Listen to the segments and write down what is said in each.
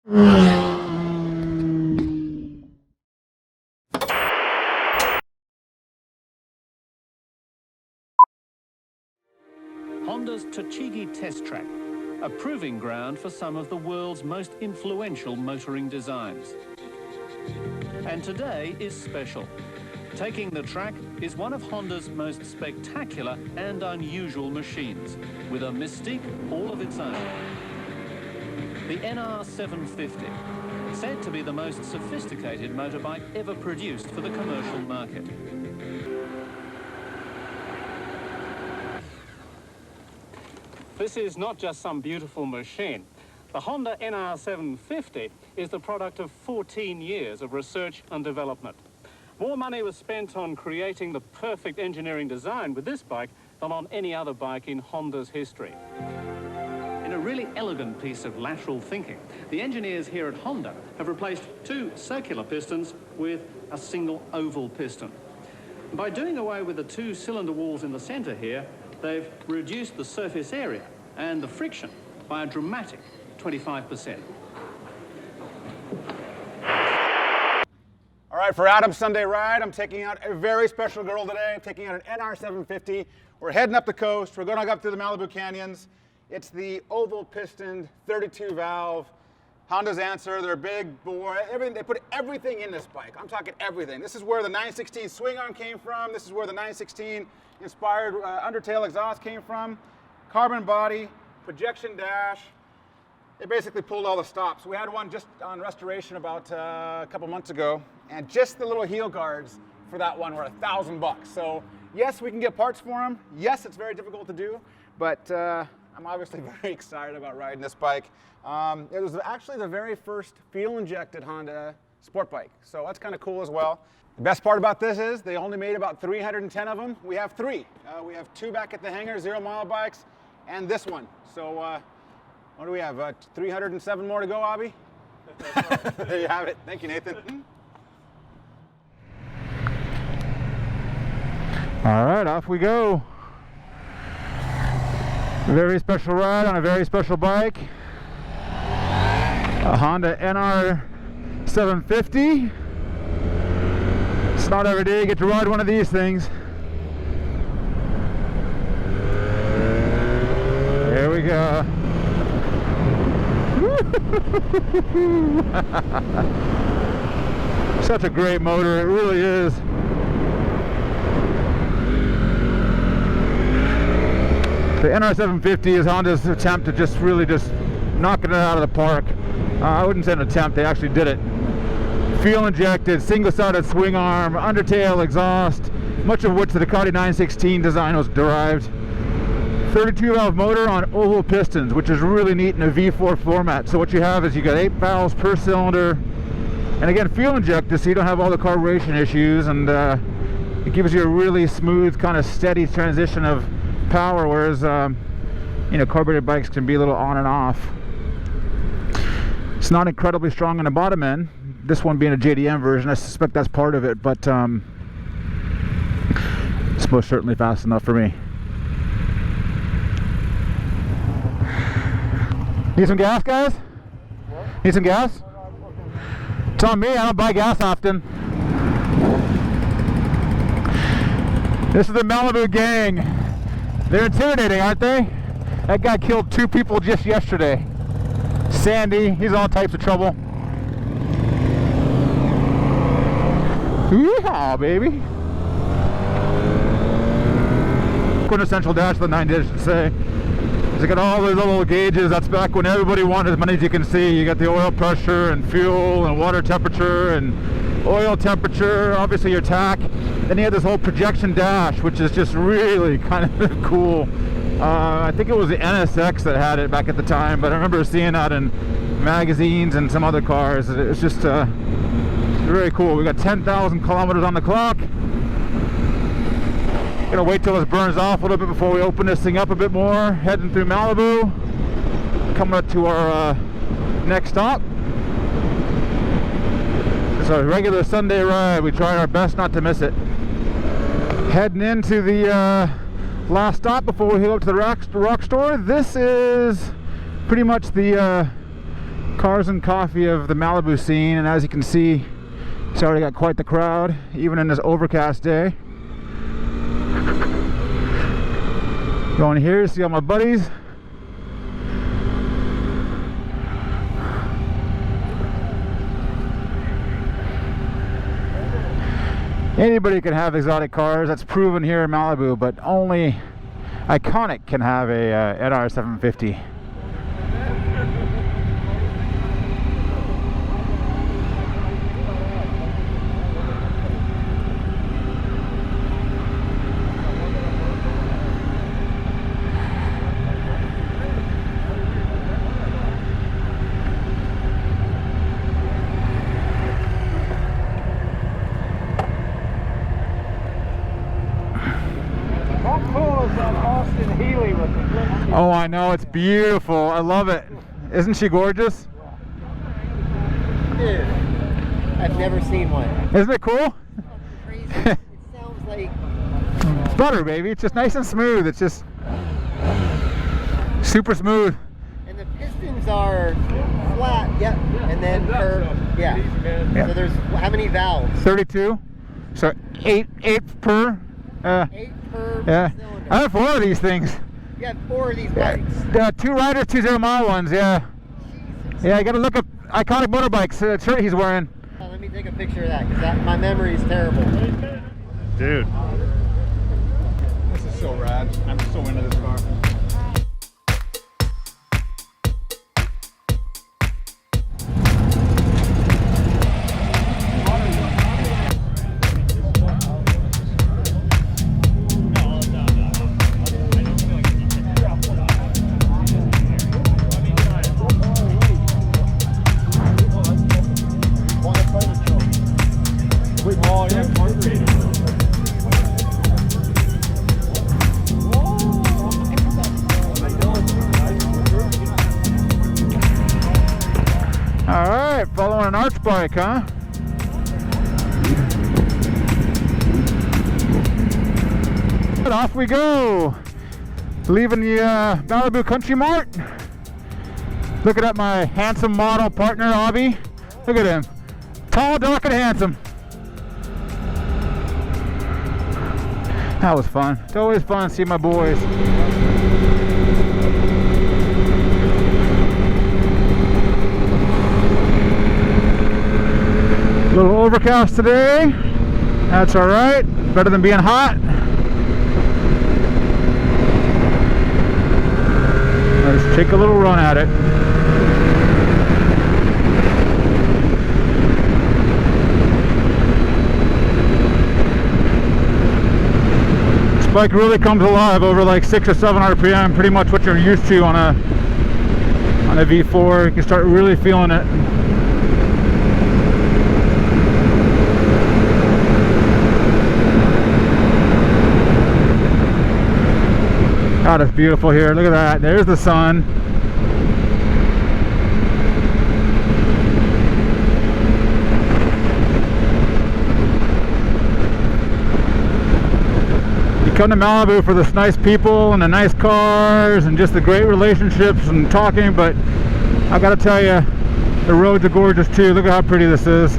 Honda's Tochigi Test Track, a proving ground for some of the world's most influential motoring designs. And today is special. Taking the track is one of Honda's most spectacular and unusual machines, with a mystique all of its own. The NR750, said to be the most sophisticated motorbike ever produced for the commercial market. This is not just some beautiful machine. The Honda NR750 is the product of 14 years of research and development. More money was spent on creating the perfect engineering design with this bike than on any other bike in Honda's history. In a really elegant piece of lateral thinking, the engineers here at Honda have replaced two circular pistons with a single oval piston. By doing away with the two cylinder walls in the center here, they've reduced the surface area and the friction by a dramatic 25%. All right, for Adam's Sunday Ride, I'm taking out a very special girl today. I'm taking out an NR750. We're heading up the coast. We're going up through the Malibu Canyons. It's the oval pistoned 32 valve Honda's answer. They're big bore. Everything, they put everything in this bike. I'm talking everything. This is where the 916 swing arm came from. This is where the 916 inspired undertail exhaust came from. Carbon body, projection dash. They basically pulled all the stops. We had one just on restoration about a couple months ago, and just the little heel guards for that one were $1,000. So yes, we can get parts for them. Yes, it's very difficult to do, but I'm obviously very excited about riding this bike. It was actually the very first fuel-injected Honda sport bike, so that's kind of cool as well. The best part about this is they only made about 310 of them. We have three. We have two back at the hangar, 0-mile bikes, and this one. So what do we have? 307 more to go, Abby? There you have it. Thank you, Nathan. All right, off we go. A very special ride on a very special bike. A Honda NR750. It's not every day you get to ride one of these things. There we go. Such a great motor, it really is. The NR750 is Honda's attempt to just really knocking it out of the park. I wouldn't say an attempt, they actually did it. Fuel injected, single-sided swing arm, undertail exhaust, much of which the Ducati 916 design was derived. 32 valve motor on oval pistons, which is really neat in a V4 format. So what you have is you got 8 valves per cylinder, and again fuel injected, so you don't have all the carburation issues, and it gives you a really smooth, kind of steady transition of power, whereas you know, carbureted bikes can be a little on and off. It's not incredibly strong on the bottom end. This one being a JDM version, I suspect that's part of it, but it's most certainly fast enough for me. Need some gas, guys? What? Need some gas? It's on me, I don't buy gas often. This is the Malibu gang. They're intimidating, aren't they? That guy killed 2 people just yesterday. Sandy, he's all types of trouble. Yeehaw, baby. Quintessential dash of the 90s, I should say. You got all those little gauges. That's back when everybody wanted as many as you can see. You got the oil pressure and fuel and water temperature and oil temperature, obviously your tach. Then you have this whole projection dash, which is just really kind of cool. I think it was the NSX that had it back at the time, but I remember seeing that in magazines and some other cars. It's just very cool. We got 10,000 kilometers on the clock. Gonna wait till this burns off a little bit before we open this thing up a bit more. Heading through Malibu, coming up to our next stop. It's a regular Sunday ride. We try our best not to miss it. Heading into the last stop before we head up to the rock store. This is pretty much the Cars and coffee of the Malibu scene, and as you can see, it's already got quite the crowd, even in this overcast day. Going here to see all my buddies. Anybody can have exotic cars, that's proven here in Malibu, but only Iconic can have a NR750. Oh, I know, it's beautiful. I love it. Isn't she gorgeous? Dude, I've never seen one. Isn't it cool? Crazy. It sounds like It's butter, baby. It's just nice and smooth. It's just super smooth. and the pistons are flat, yep, and then curved, yeah. So there's how many valves? 32. So eight per. 8 per Yeah. cylinder. I have 4 of these things. You have 4 of these bikes. 2 Riders, 2 0 mile ones. Yeah. Jesus. Yeah. I got to look up Iconic Motorbikes. Shirt he's wearing. Let me take a picture of that because my memory is terrible. Dude. This is so rad. I'm so into this car. Alright, following an arch bike, huh? And off we go! Leaving the Malibu Country Mart. Looking at my handsome model partner, Avi. Look at him. Tall, dark, and handsome. That was fun. It's always fun to see my boys. A little overcast today. That's alright. Better than being hot. Let's take a little run at it. This bike really comes alive over like 6 or 7 RPM, pretty much what you're used to on a V4. You can start really feeling it. God, it's beautiful here. Look at that. There's the sun. You come to Malibu for this nice people and the nice cars and just the great relationships and talking, but I gotta tell you, the roads are gorgeous too. Look at how pretty this is.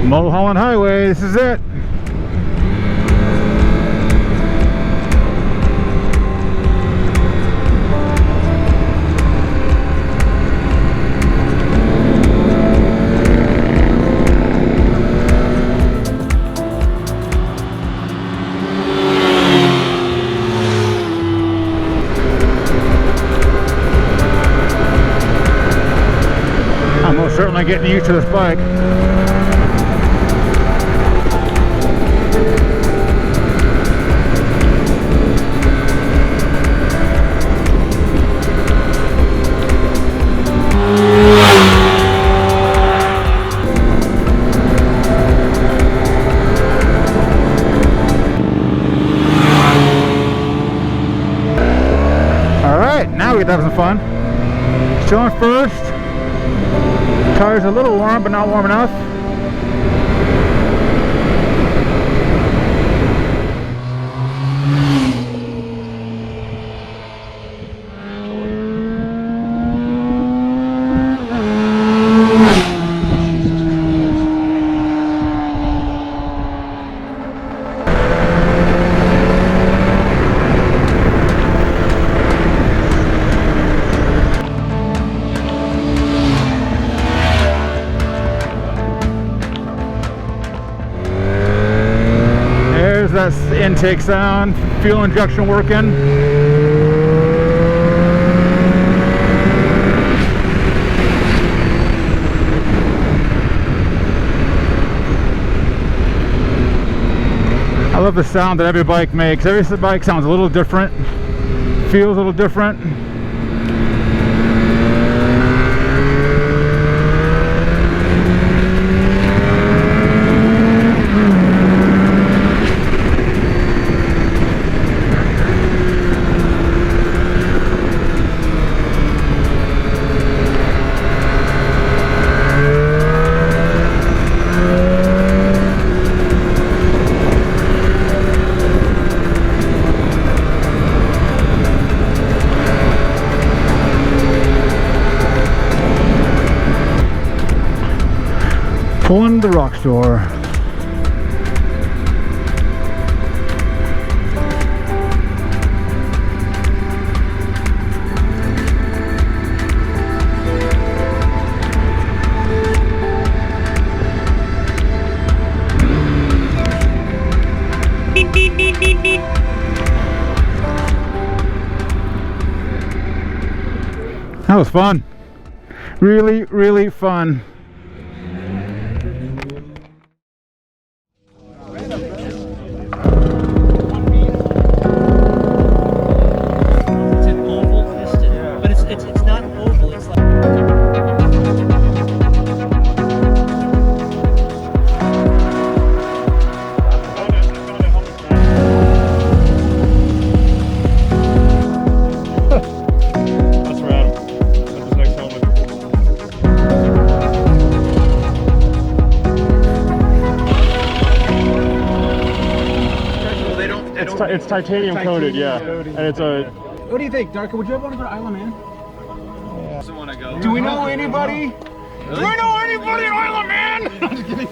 Mulholland Highway, this is it. I'm most certainly getting used to this bike. having some fun. Showing first. Tires a little warm, but not warm enough. That's the intake sound, fuel injection working. I love the sound that every bike makes. Every bike sounds a little different, feels a little different. Pulling the rock store. That was fun. Really, really fun. It's titanium coated, yeah. And it's a... What do you think, Darko? Would you ever want to go to Isla Man? Yeah. Doesn't want to go. Do we know anybody? Really? Do we know anybody in Isla Man? I'm just kidding.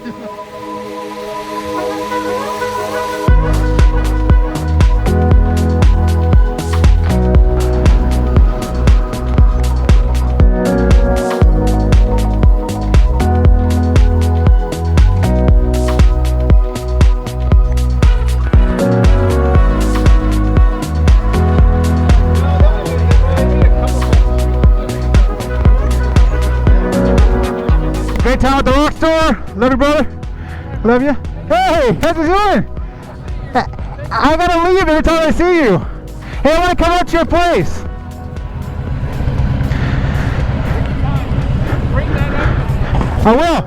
Great time at the rock store. Love you, brother. Love you. Hey, how's it going? I gotta leave every time I see you. Hey, I want to come out to your place. I will.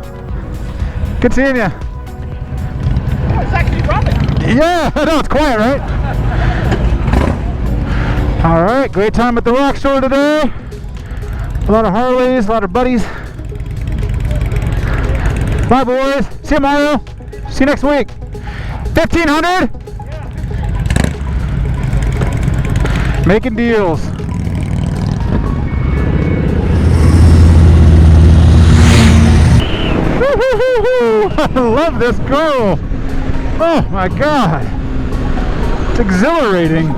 Good seeing you. Oh, it's actually running. Yeah, I know, it's quiet, right? All right, great time at the rock store today. A lot of Harleys, a lot of buddies. Bye, boys. See you, Mario. See you next week. 1,500? Yeah. Making deals. I love this girl. Oh my God. It's exhilarating.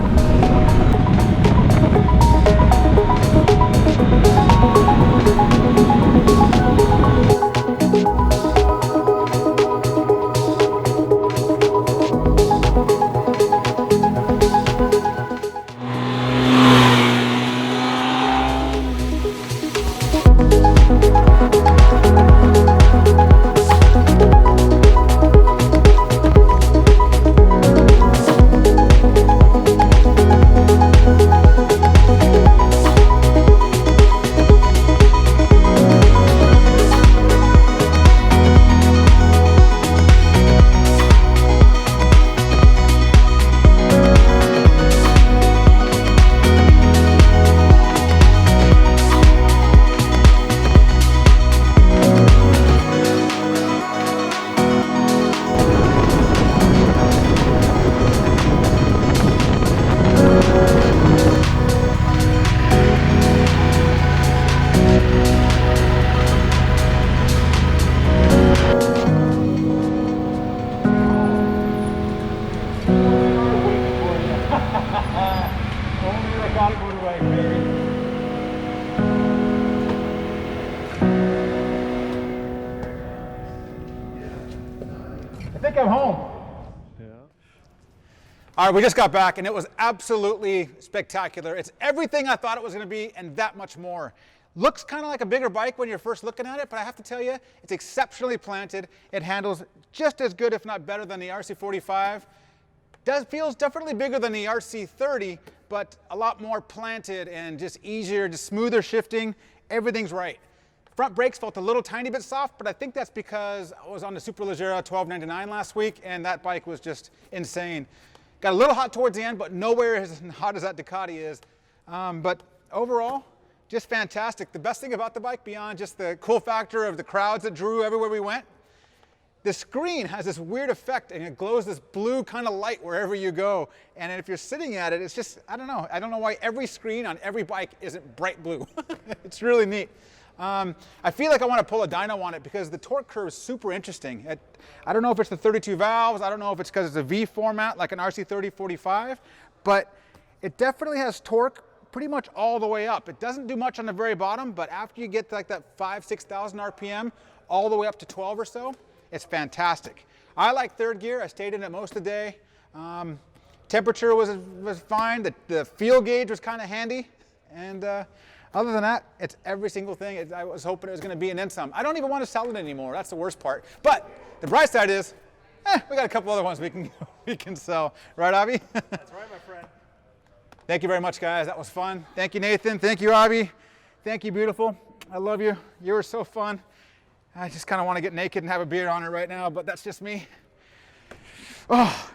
think I'm home. Yeah. All right, we just got back and it was absolutely spectacular. It's everything I thought it was going to be and that much more. Looks kind of like a bigger bike when you're first looking at it, but I have to tell you, it's exceptionally planted. It handles just as good, if not better, than the RC45. Feels definitely bigger than the RC30, but a lot more planted and just easier, just smoother shifting. Everything's right. Front brakes felt a little tiny bit soft, but I think that's because I was on the Superleggera 1299 last week, and that bike was just insane. Got a little hot towards the end, but nowhere as hot as that Ducati is. But overall, just fantastic. The best thing about the bike, beyond just the cool factor of the crowds that drew everywhere we went, the screen has this weird effect and it glows this blue kind of light wherever you go. And if you're sitting at it, it's just, I don't know why every screen on every bike isn't bright blue. It's really neat. I feel like I want to pull a dyno on it because the torque curve is super interesting. I don't know if it's the 32 valves, I don't know if it's because it's a V format like an RC30/45, but it definitely has torque pretty much all the way up. It doesn't do much on the very bottom, but after you get to like that 5,000–6,000 RPM, all the way up to 12 or so, it's fantastic. I like third gear. I stayed in it most of the day. Temperature was fine. The fuel gauge was kind of handy. And other than that, it's every single thing. I was hoping it was going to be and then some. I don't even want to sell it anymore. That's the worst part. But the bright side is, we got a couple other ones we can sell. Right, Avi? That's right, my friend. Thank you very much, guys. That was fun. Thank you, Nathan. Thank you, Avi. Thank you, beautiful. I love you. You were so fun. I just kind of want to get naked and have a beer on it right now, but that's just me. Oh.